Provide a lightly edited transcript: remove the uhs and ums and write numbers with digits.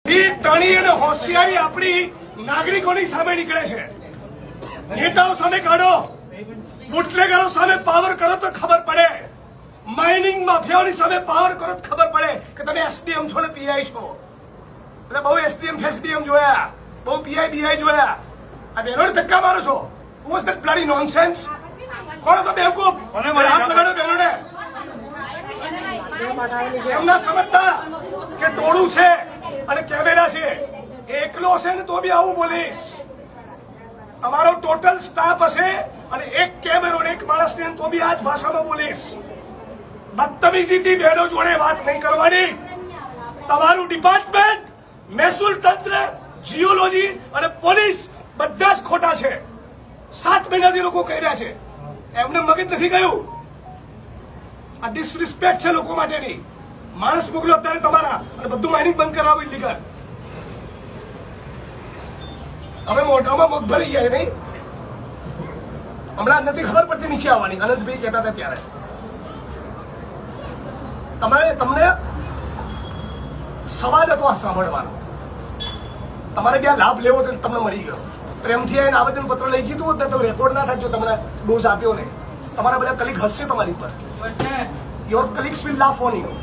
ટણી અને હોશિયારી આપણી નાગરિકોની સામે નીકળે છે. નેતાઓ સામે કાઢો, બુટલેગરો સામે પાવર કરો તો ખબર પડે, માઇનિંગ માફિયાઓની સામે પાવર કરો તો ખબર પડે કે તમે એસડીએમ છો ને પીઆઈ છો. એટલે બહુ એસડીએમ ફેસડીએમ જોયા, બહુ પીઆઈ બીઆઈ જોયા. આ બહેનોને ધક્કા મારો છો. Was that bloody nonsense? કોણ હતો બેવકૂફ? હાથ લગાડો બહેનોને. એમના સમજતા કે ટોળું છે અને કેમેરા છે. એકલો હશે ને તો બી આવું બોલીશ. તમારો ટોટલ સ્ટાફ હશે અને એક કેમેરો ને એક માણસ ને તો બી આ જ ભાષામાં બોલીશ. બદતમીજીથી બહેનો જોડે વાત નહીં કરવાની. તમારું ડિપાર્ટમેન્ટ, મહેસૂલ તંત્ર, જીઓલોજી અને પોલીસ બધા જ ખોટા છે. 7 મહિનાથી લોકો કહી રહ્યા છે. એમને મગજ નથી ગયું. આ ડિસરિસ્પેક્ટ છે લોકો માટેની. માણસ મોકલો અત્યારે તમારા અને બધું માઇનિંગ બંધ કરાવો ઇલીગલ. હવે મોઢામાં મગ ભરી જાય નહીં. હમણાં નથી ખબર પડતી નીચે આવવાની. અનંતભાઈ કહેતા હતા ત્યારે તમને સવાલ હતો આ સાંભળવાનો. તમારે ક્યાં લાભ લેવો તો તમને મળી ગયો. પ્રેમથી આવીને આવેદન પત્ર લઈ કીધું હોત તો રેકોર્ડ ના થાય. જો તમને ડોઝ આપ્યો ને, તમારા બધા કલીગ હસશે તમારી પર. Your colleagues will laugh on you.